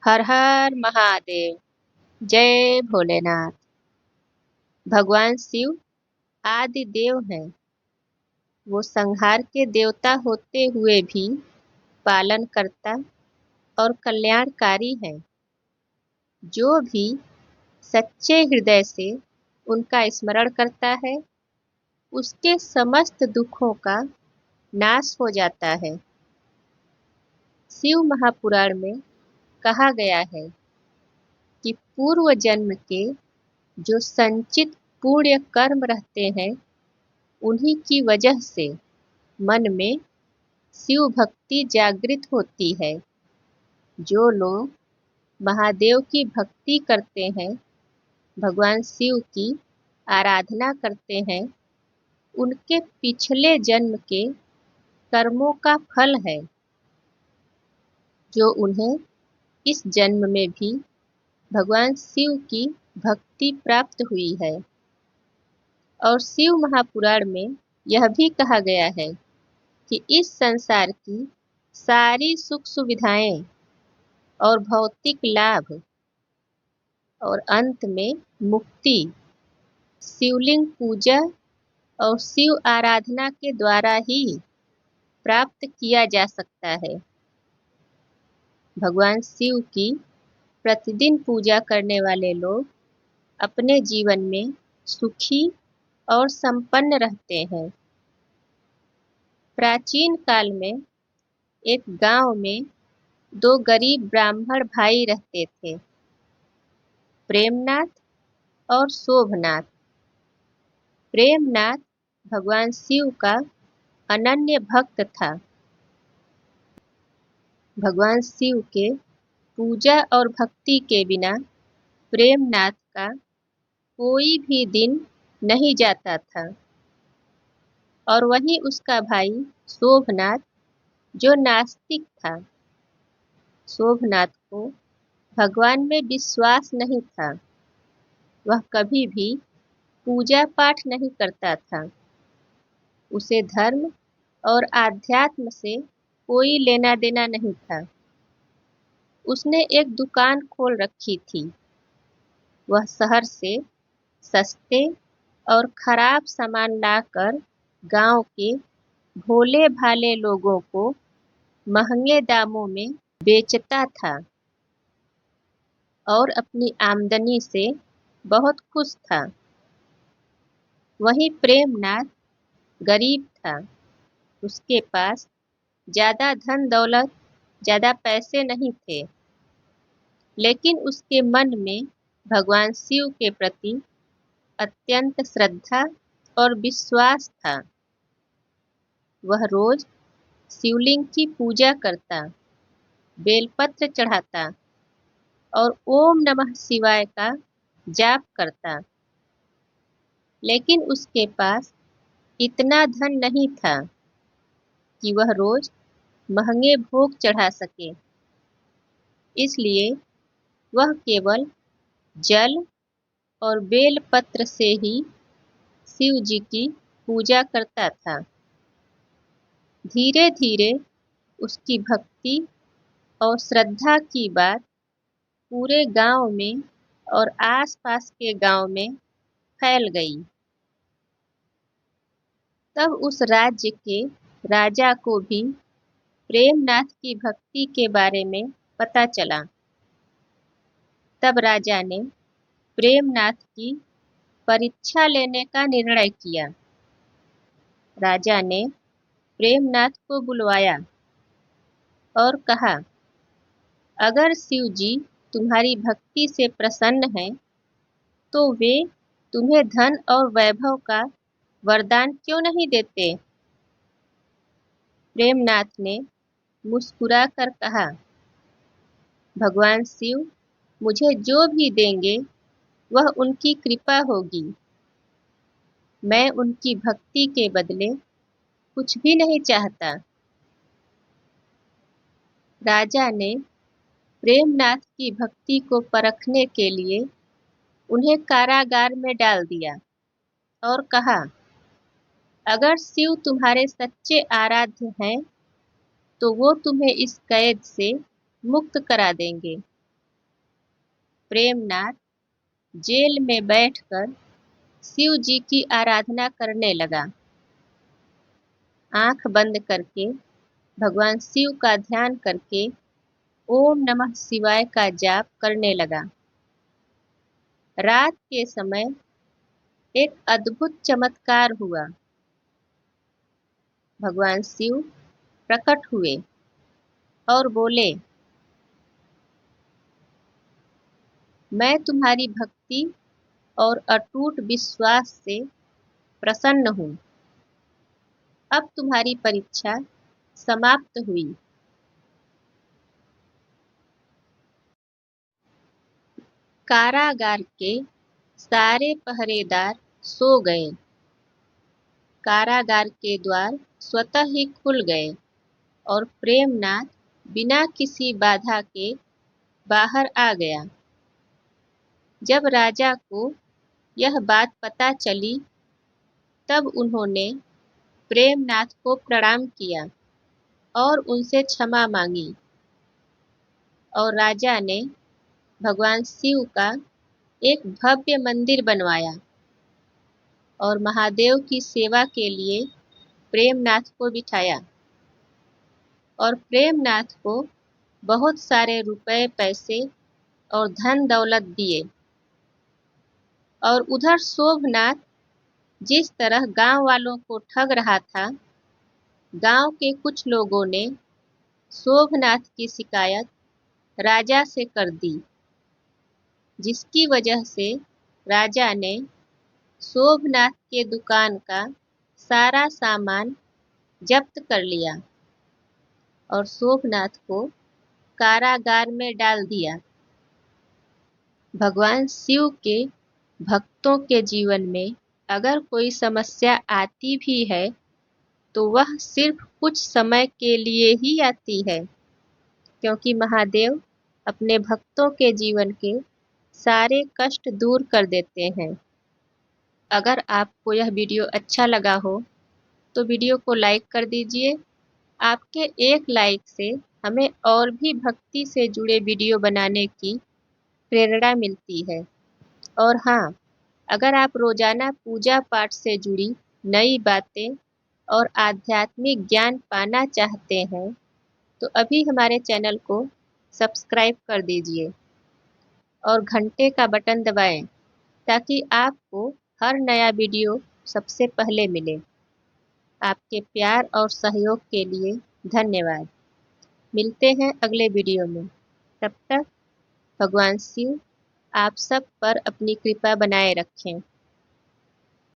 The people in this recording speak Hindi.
हर हर महादेव। जय भोलेनाथ। भगवान शिव आदि देव हैं। वो संहार के देवता होते हुए भी पालन करता और कल्याणकारी हैं। जो भी सच्चे हृदय से उनका स्मरण करता है उसके समस्त दुखों का नाश हो जाता है। शिव महापुराण में कहा गया है कि पूर्व जन्म के जो संचित पुण्य कर्म रहते हैं उन्हीं की वजह से मन में शिव भक्ति जागृत होती है। जो लोग महादेव की भक्ति करते हैं, भगवान शिव की आराधना करते हैं, उनके पिछले जन्म के कर्मों का फल है जो उन्हें इस जन्म में भी भगवान शिव की भक्ति प्राप्त हुई है। और शिव महापुराण में यह भी कहा गया है कि इस संसार की सारी सुख सुविधाएं और भौतिक लाभ और अंत में मुक्ति शिवलिंग पूजा और शिव आराधना के द्वारा ही प्राप्त किया जा सकता है। भगवान शिव की प्रतिदिन पूजा करने वाले लोग अपने जीवन में सुखी और संपन्न रहते हैं। प्राचीन काल में एक गांव में दो गरीब ब्राह्मण भाई रहते थे, प्रेमनाथ और शोभनाथ। प्रेमनाथ भगवान शिव का अनन्य भक्त था। भगवान शिव के पूजा और भक्ति के बिना प्रेमनाथ का कोई भी दिन नहीं जाता था। और वहीं उसका भाई शोभनाथ जो नास्तिक था। शोभनाथ को भगवान में विश्वास नहीं था। वह कभी भी पूजा पाठ नहीं करता था। उसे धर्म और आध्यात्म से कोई लेना देना नहीं था। उसने एक दुकान खोल रखी थी। वह शहर से सस्ते और खराब सामान लाकर गांव के भोले भाले लोगों को महंगे दामों में बेचता था और अपनी आमदनी से बहुत खुश था। वहीं प्रेमनाथ गरीब था। उसके पास ज़्यादा धन दौलत, ज़्यादा पैसे नहीं थे, लेकिन उसके मन में भगवान शिव के प्रति अत्यंत श्रद्धा और विश्वास था। वह रोज शिवलिंग की पूजा करता, बेलपत्र चढ़ाता और ओम नमः शिवाय का जाप करता। लेकिन उसके पास इतना धन नहीं था कि वह रोज महंगे भोग चढ़ा सके। इसलिए वह केवल जल और बेलपत्र से ही शिव जी की पूजा करता था। धीरे धीरे उसकी भक्ति और श्रद्धा की बात पूरे गांव में और आसपास के गांव में फैल गई। तब उस राज्य के राजा को भी प्रेमनाथ की भक्ति के बारे में पता चला। तब राजा ने प्रेमनाथ की परीक्षा लेने का निर्णय किया। राजा ने प्रेमनाथ को बुलवाया और कहा, अगर शिव जी तुम्हारी भक्ति से प्रसन्न हैं तो वे तुम्हें धन और वैभव का वरदान क्यों नहीं देते। प्रेमनाथ ने मुस्कुरा कर कहा, भगवान शिव मुझे जो भी देंगे वह उनकी कृपा होगी। मैं उनकी भक्ति के बदले कुछ भी नहीं चाहता। राजा ने प्रेमनाथ की भक्ति को परखने के लिए उन्हें कारागार में डाल दिया और कहा, अगर शिव तुम्हारे सच्चे आराध्य हैं तो वो तुम्हें इस कैद से मुक्त करा देंगे। प्रेमनाथ जेल में बैठकर शिव जी की आराधना करने लगा। आंख बंद करके भगवान शिव का ध्यान करके ओम नमः शिवाय का जाप करने लगा। रात के समय एक अद्भुत चमत्कार हुआ। भगवान शिव प्रकट हुए और बोले, मैं तुम्हारी भक्ति और अटूट विश्वास से प्रसन्न हूँ। अब तुम्हारी परीक्षा समाप्त हुई। कारागार के सारे पहरेदार सो गए। कारागार के द्वार स्वतः ही खुल गए और प्रेमनाथ बिना किसी बाधा के बाहर आ गया। जब राजा को यह बात पता चली तब उन्होंने प्रेमनाथ को प्रणाम किया और उनसे क्षमा मांगी और राजा ने भगवान शिव का एक भव्य मंदिर बनवाया और महादेव की सेवा के लिए प्रेमनाथ को बिठाया और प्रेमनाथ को बहुत सारे रुपए पैसे और धन दौलत दिए। और उधर शोभनाथ जिस तरह गांव वालों को ठग रहा था, गांव के कुछ लोगों ने शोभनाथ की शिकायत राजा से कर दी, जिसकी वजह से राजा ने शोभनाथ के दुकान का सारा सामान जब्त कर लिया और शोभनाथ को कारागार में डाल दिया। भगवान शिव के भक्तों के जीवन में अगर कोई समस्या आती भी है तो वह सिर्फ कुछ समय के लिए ही आती है, क्योंकि महादेव अपने भक्तों के जीवन के सारे कष्ट दूर कर देते हैं। अगर आपको यह वीडियो अच्छा लगा हो तो वीडियो को लाइक कर दीजिए। आपके एक लाइक से हमें और भी भक्ति से जुड़े वीडियो बनाने की प्रेरणा मिलती है। और हाँ, अगर आप रोजाना पूजा पाठ से जुड़ी नई बातें और आध्यात्मिक ज्ञान पाना चाहते हैं तो अभी हमारे चैनल को सब्सक्राइब कर दीजिए और घंटे का बटन दबाएं ताकि आपको हर नया वीडियो सबसे पहले मिले। आपके प्यार और सहयोग के लिए धन्यवाद। मिलते हैं अगले वीडियो में। तब तक भगवान शिव आप सब पर अपनी कृपा बनाए रखें।